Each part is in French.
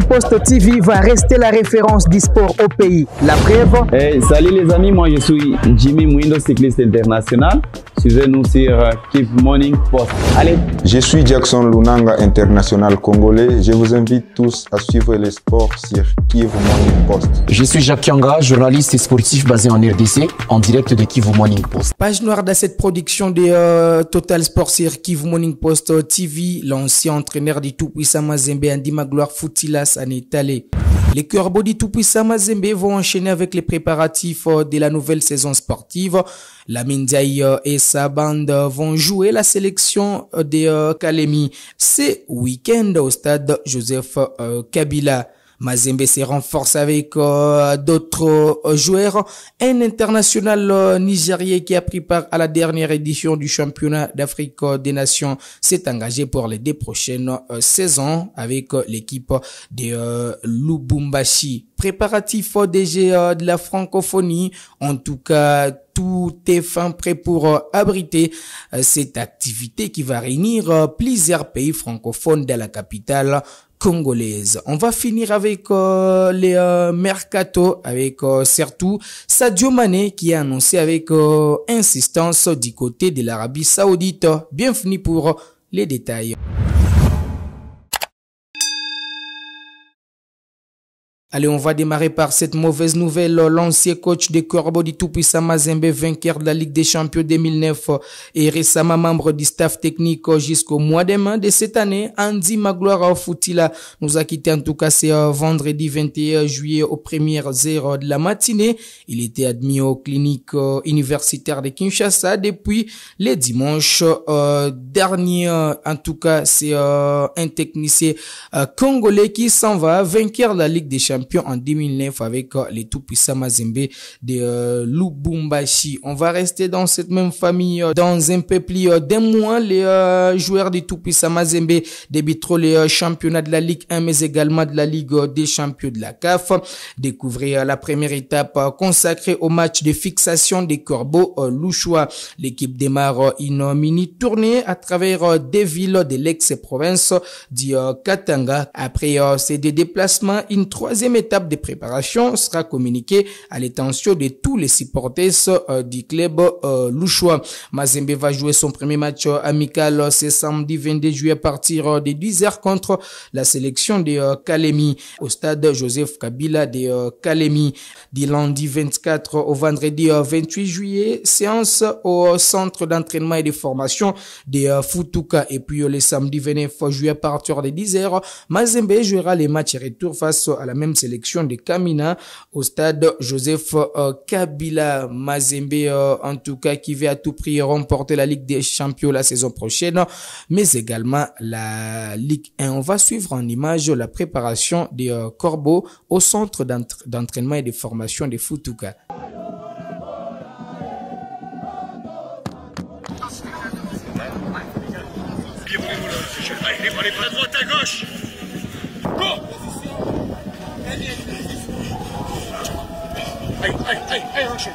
Morning Post TV va rester la référence du sport au pays. La preuve. Hey, salut les amis, moi je suis Jimmy Mwindo, cycliste international. Suivez-nous sur Kivu Morning Post. Allez. Je suis Jackson Lunanga, international congolais. Je vous invite tous à suivre les sports sur Kivu Morning Post. Je suis Jacques Kianga, journaliste et sportif basé en RDC, en direct de Kivu Morning Post. Page noire de cette production de Total Sport sur Kivu Morning Post TV. L'ancien entraîneur du tout-puissant Mazembe, Andy Magloire Foutilas, en est allé. Les Corbeaux du tout-puissant Mazembe vont enchaîner avec les préparatifs de la nouvelle saison sportive. Lamine Ndiaye et sa bande vont jouer la sélection de Kalemi ce week-end au stade Joseph Kabila. Mazembe se renforce avec d'autres joueurs. Un international nigérien qui a pris part à la dernière édition du championnat d'Afrique des Nations s'est engagé pour les 2 prochaines saisons avec l'équipe de Lubumbashi. Préparatif des Jeux de la francophonie. En tout cas, tout est fin prêt pour abriter cette activité qui va réunir plusieurs pays francophones de la capitale congolaise. On va finir avec les mercato, avec surtout Sadio Mané qui a annoncé avec insistance du côté de l'Arabie Saoudite. Bienvenue pour les détails. Allez, on va démarrer par cette mauvaise nouvelle. L'ancien coach des Corbeaux du tout-puissant Mazembe, vainqueur de la Ligue des Champions 2009 et récemment membre du staff technique jusqu'au mois de mai de cette année, Andy Magloire Foutila nous a quitté. En tout cas, c'est vendredi 21 juillet aux premières heures de la matinée. Il était admis aux cliniques universitaires de Kinshasa depuis le dimanche dernier. En tout cas, c'est un technicien congolais qui s'en va, vainqueur de la Ligue des Champions en 2009 avec les tout-puissants Mazembe de Lubumbashi. On va rester dans cette même famille dans un peu plus d'un mois. Les joueurs du tout-puissant Mazembe débuteront les championnats de la Ligue 1 mais également de la Ligue des champions de la CAF. Découvrir la première étape consacrée au match de fixation des Corbeaux Louchois. L'équipe démarre une mini-tournée à travers des villes de l'ex-province du Katanga. Après ces 2 déplacements, une 3e étape de préparation sera communiquée à l'attention de tous les supporters du club louchois. Mazembe va jouer son premier match amical ce samedi 22 juillet à partir de 10h contre la sélection de Kalemi au stade Joseph Kabila de Kalemi. Du lundi 24 au vendredi 28 juillet, séance au centre d'entraînement et de formation de Futuka. Et puis le samedi 29 juillet à partir de 10h, Mazembe jouera les matchs retour face à la même sélection de Kamina au stade Joseph Kabila. Mazembe en tout cas qui veut à tout prix remporter la Ligue des Champions la saison prochaine mais également la Ligue 1. On va suivre en image la préparation des Corbeaux au centre d'entraînement et de formation de Futuka. Allez, pas droite à gauche. Aïe, Rocher.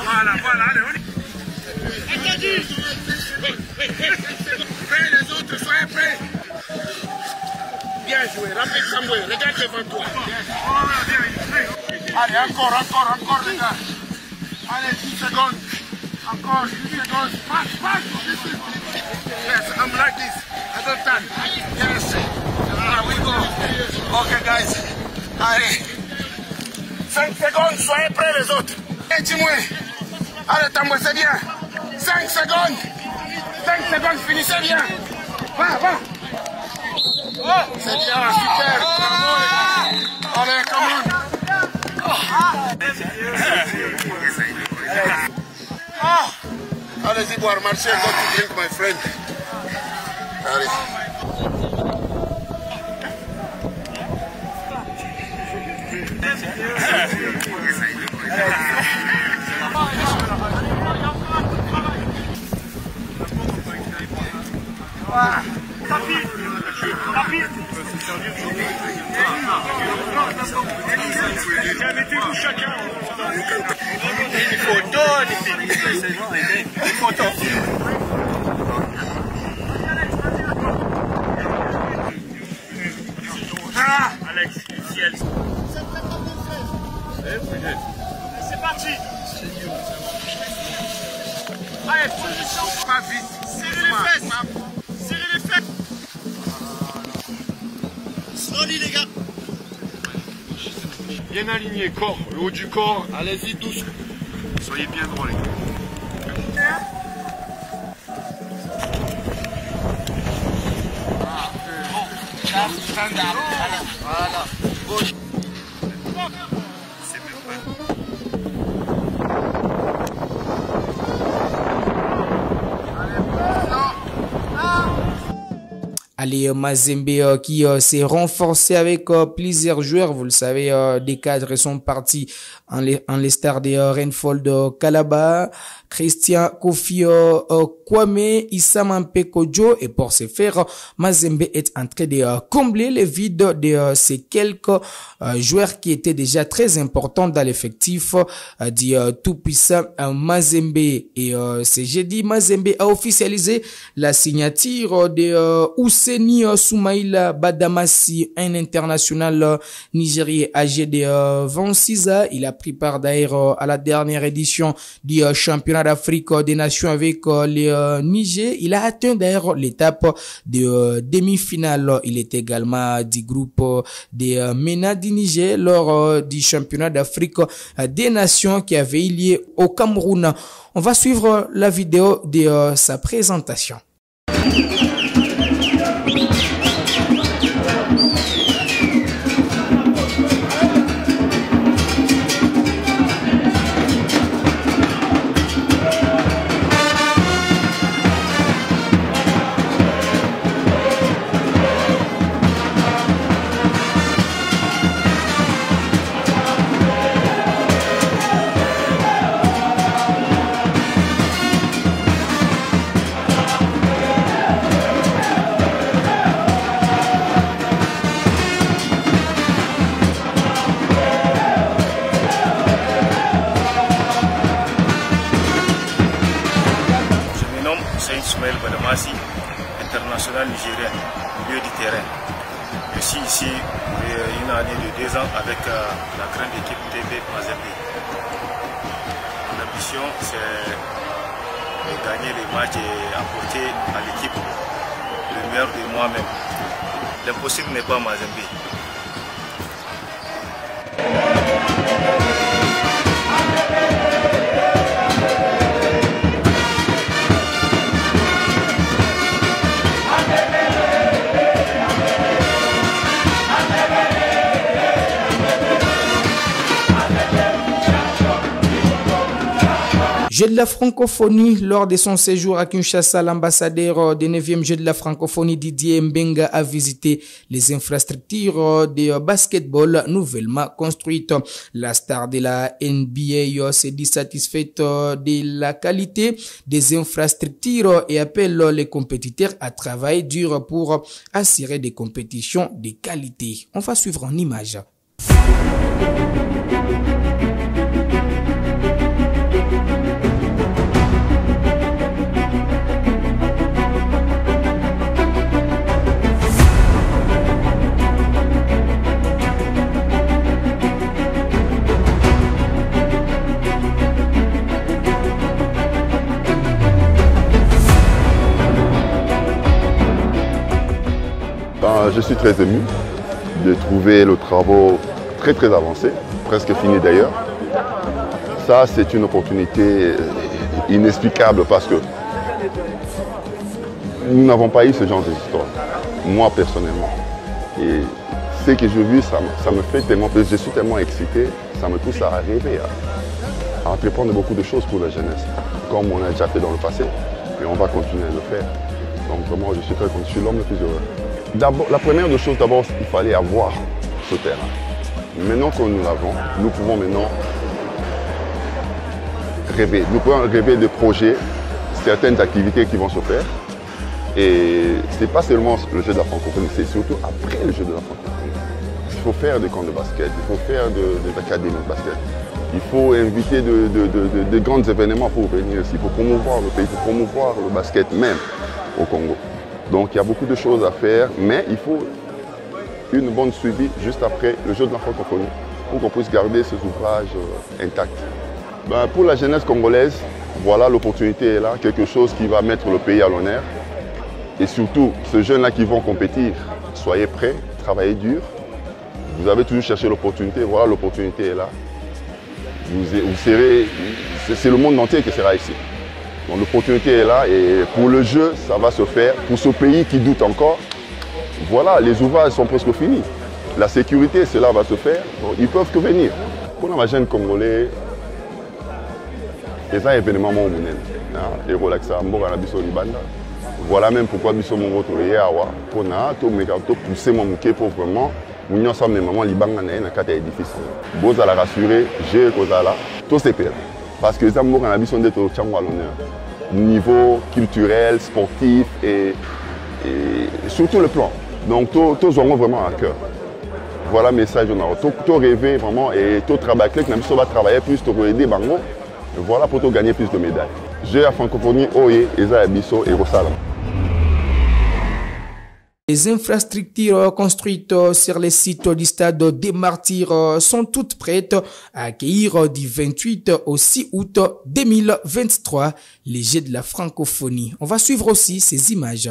Voilà, allez, on y va. Prêts les autres, soyez prêts. Bien joué, rapide Samuel, regarde devant toi. Allez, encore les gars. Allez, 10 secondes. Encore 10 secondes. Passe. Yes, I'm like this. I don't turn. Yes. We go. Okay, guys. Allez. 5 secondes, soyez prêts les autres. Et dis-moi. Allez, Tambo, c'est bien. 5 secondes. 5 secondes, finissez bien. Va. C'est bien, super. Allez, come on. Allez-y boire, marcher, go to drink, my friend. Allez. Mettez-vous chacun. Il faut donner. Il faut Alex, ciel. C'est parti. Allez, pas vite. Serrez les fesses. Serrez les fesses. Slowly les gars. Bien aligné, corps, le haut du corps, allez-y douce. Soyez bien droit les gars. Voilà. Gauche. C'est même pas. Allez, Mazembe qui s'est renforcé avec plusieurs joueurs. Vous le savez, des cadres sont partis en les stars de Renfold Kalaba, Christian Kofi Kwame, Issam Mpekojo. Et pour ce faire, Mazembe est en train de combler les vides de ces quelques joueurs qui étaient déjà très importants dans l'effectif du tout-puissant Mazembe. Et c'est jeudi, Mazembe a officialisé la signature de Ouseni Soumaïla Badamasi, un international nigérien âgé de 26 ans. Il a pris part d'ailleurs à la dernière édition du championnat d'Afrique des Nations avec le Niger. Il a atteint d'ailleurs l'étape de demi-finale. Il est également du groupe des MENA du Niger lors du championnat d'Afrique des Nations qui avait eu lieu au Cameroun. On va suivre la vidéo de sa présentation. Soumaïla Badamasi, international nigérien, au milieu du terrain. Je suis ici une année de 2 ans avec la grande équipe TB Mazembe. Mon ambition, c'est de gagner les matchs et apporter à l'équipe le meilleur de moi-même. L'impossible n'est pas Mazembe. Jeu de la francophonie, lors de son séjour à Kinshasa, l'ambassadeur des 9e Jeux de la francophonie Didier Mbenga a visité les infrastructures de basketball nouvellement construites. La star de la NBA s'est dit satisfaite de la qualité des infrastructures et appelle les compétiteurs à travailler dur pour assurer des compétitions de qualité. On va suivre en image. Je suis très ému de trouver le travaux très avancé, presque fini d'ailleurs. Ça, c'est une opportunité inexplicable parce que nous n'avons pas eu ce genre d'histoire, moi personnellement. Et ce que je vis, ça me fait tellement plaisir, je suis tellement excité, ça me pousse à rêver, à entreprendre beaucoup de choses pour la jeunesse, comme on a déjà fait dans le passé, et on va continuer à le faire. Donc vraiment, je suis très content, je suis l'homme le plus heureux. La première des choses, d'abord, il fallait avoir ce terrain. Maintenant que nous l'avons, nous pouvons maintenant rêver. Nous pouvons rêver de projets, certaines activités qui vont se faire. Et ce n'est pas seulement le jeu de la francophonie, c'est surtout après le jeu de la francophonie. Il faut faire des camps de basket, il faut faire des académies de basket. Il faut inviter de grands événements pour venir ici, pour promouvoir le pays, pour promouvoir le basket même au Congo. Donc il y a beaucoup de choses à faire, mais il faut une bonne suivi juste après le jeu de la francophonie pour qu'on puisse garder ces ouvrages intacts. Pour la jeunesse congolaise, voilà, l'opportunité est là, quelque chose qui va mettre le pays à l'honneur. Et surtout, ces jeunes-là qui vont compétir, soyez prêts, travaillez dur. Vous avez toujours cherché l'opportunité, voilà, l'opportunité est là. Vous serez, c'est le monde entier qui sera ici. Donc l'opportunité est là et pour le jeu, ça va se faire. Pour ce pays qui doute encore, voilà, les ouvrages sont presque finis. La sécurité, cela va se faire. Donc, ils peuvent que venir. Pour les jeunes Congolais, c'est un événement mondial. Et relaxer, voilà même pourquoi nous sommes retrouvés à Awa. Pour pousser mon bouquet pour vraiment. Nous sommes des mamans libanga na na kata difficile. Boza la rassurer, j'ai kozala, tout c'est pire. Parce que les amours en ambition d'être au Tchangwa à l'honneur. Niveau culturel, sportif et sur tout le plan. Donc tous ont vraiment à cœur. Voilà le message on a. Tout rêver vraiment et tout travailler avec nous va travailler plus pour aider Bango. Voilà pour tout gagner plus de médailles. J'ai la francophonie Oye, Eza Abisso et Rosalam. Les infrastructures construites sur les sites du stade des Martyrs sont toutes prêtes à accueillir du 28 au 6 août 2023 les Jeux de la francophonie. On va suivre aussi ces images.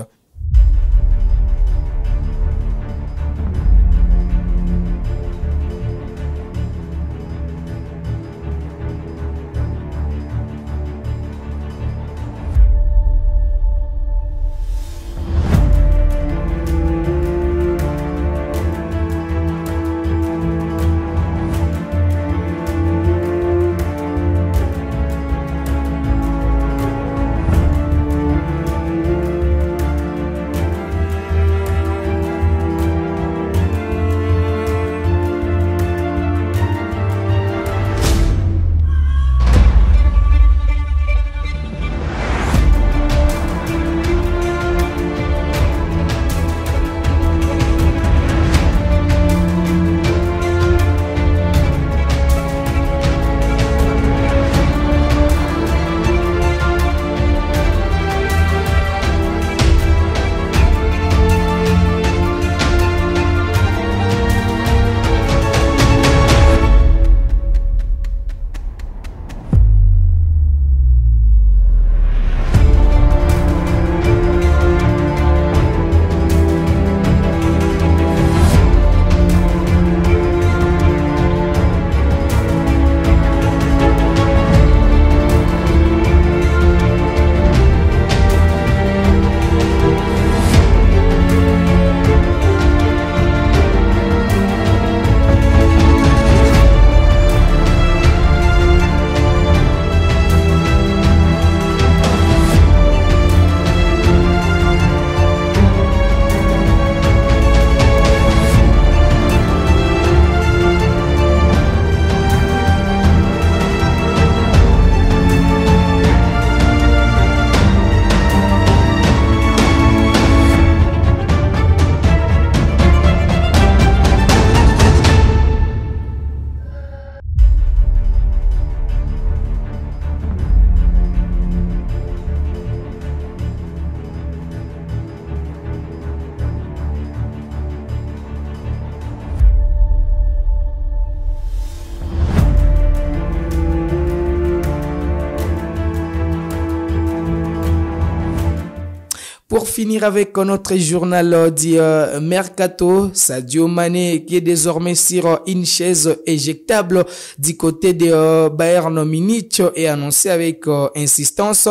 Pour finir avec notre journal du Mercato, Sadio Mané qui est désormais sur une chaise éjectable du côté de Bayern Munich est annoncé avec insistance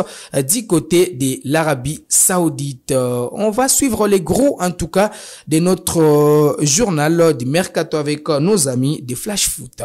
du côté de l'Arabie Saoudite. On va suivre les gros en tout cas de notre journal du Mercato avec nos amis de Flash Foot.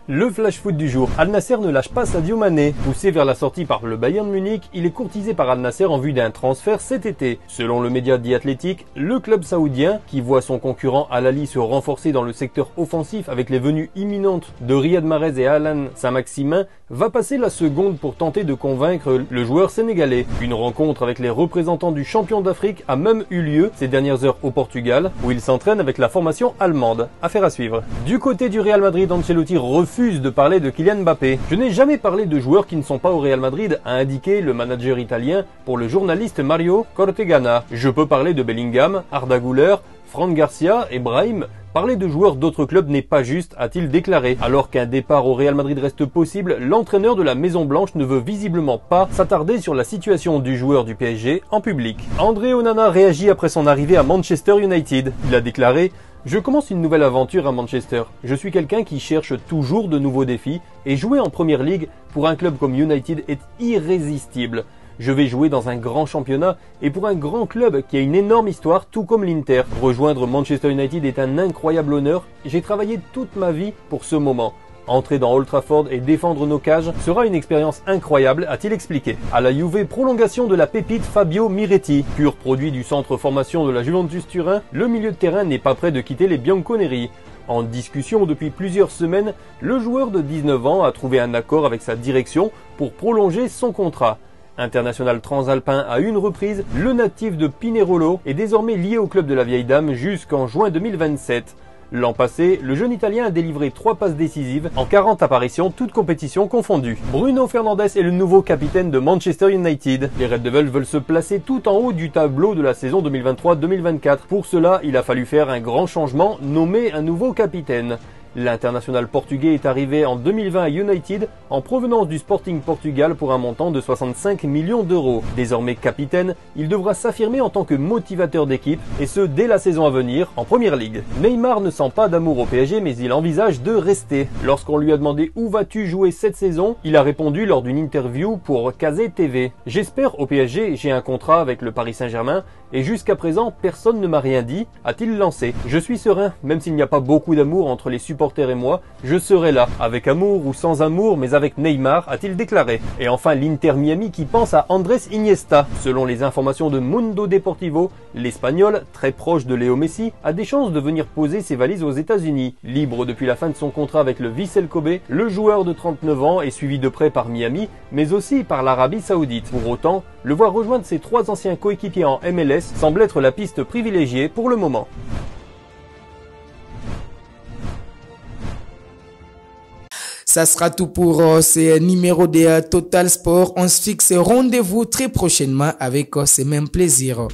Le flash foot du jour, Al Nassr ne lâche pas Sadio Mané. Poussé vers la sortie par le Bayern Munich, il est courtisé par Al Nassr en vue d'un transfert cet été. Selon le média The Athletic, le club saoudien, qui voit son concurrent Al Ahly se renforcer dans le secteur offensif avec les venues imminentes de Riyad Mahrez et Alan Saint-Maximin, va passer la seconde pour tenter de convaincre le joueur sénégalais. Une rencontre avec les représentants du champion d'Afrique a même eu lieu ces dernières heures au Portugal, où il s'entraîne avec la formation allemande. Affaire à suivre. Du côté du Real Madrid, Ancelotti refuse de parler de Kylian Mbappé. Je n'ai jamais parlé de joueurs qui ne sont pas au Real Madrid, a indiqué le manager italien pour le journaliste Mario Cortegana. Je peux parler de Bellingham, Arda Güler, Fran Garcia et Brahim. Parler de joueurs d'autres clubs n'est pas juste, a-t-il déclaré. Alors qu'un départ au Real Madrid reste possible, l'entraîneur de la Maison Blanche ne veut visiblement pas s'attarder sur la situation du joueur du PSG en public. André Onana réagit après son arrivée à Manchester United. Il a déclaré « Je commence une nouvelle aventure à Manchester. Je suis quelqu'un qui cherche toujours de nouveaux défis et jouer en Premier League pour un club comme United est irrésistible. Je vais jouer dans un grand championnat et pour un grand club qui a une énorme histoire, tout comme l'Inter. Rejoindre Manchester United est un incroyable honneur. J'ai travaillé toute ma vie pour ce moment. Entrer dans Old Trafford et défendre nos cages sera une expérience incroyable, a-t-il expliqué. À la Juve, prolongation de la pépite Fabio Miretti. Pur produit du centre formation de la Juventus Turin, le milieu de terrain n'est pas prêt de quitter les Bianconeri. En discussion depuis plusieurs semaines, le joueur de 19 ans a trouvé un accord avec sa direction pour prolonger son contrat. International transalpin à une reprise, le natif de Pinerolo est désormais lié au club de la vieille dame jusqu'en juin 2027. L'an passé, le jeune Italien a délivré 3 passes décisives en 40 apparitions, toutes compétitions confondues. Bruno Fernandes est le nouveau capitaine de Manchester United. Les Red Devils veulent se placer tout en haut du tableau de la saison 2023-2024. Pour cela, il a fallu faire un grand changement, nommer un nouveau capitaine. L'international portugais est arrivé en 2020 à United en provenance du Sporting Portugal pour un montant de 65 millions d'euros. Désormais capitaine, il devra s'affirmer en tant que motivateur d'équipe et ce dès la saison à venir en Premier League. Neymar ne sent pas d'amour au PSG mais il envisage de rester. Lorsqu'on lui a demandé où vas-tu jouer cette saison, il a répondu lors d'une interview pour Kazé TV. J'espère au PSG, j'ai un contrat avec le Paris Saint-Germain et jusqu'à présent personne ne m'a rien dit, a-t-il lancé. Je suis serein, même s'il n'y a pas beaucoup d'amour entre les supporters et moi, je serai là, avec amour ou sans amour, mais avec Neymar, a-t-il déclaré. Et enfin l'Inter Miami qui pense à Andrés Iniesta. Selon les informations de Mundo Deportivo, l'Espagnol, très proche de Léo Messi, a des chances de venir poser ses valises aux États-Unis. Libre depuis la fin de son contrat avec le Vissel Kobe, le joueur de 39 ans est suivi de près par Miami, mais aussi par l'Arabie Saoudite. Pour autant, le voir rejoindre ses 3 anciens coéquipiers en MLS semble être la piste privilégiée pour le moment. Ça sera tout pour ces numéros de Total Sport. On se fixe rendez-vous très prochainement avec ces mêmes plaisirs.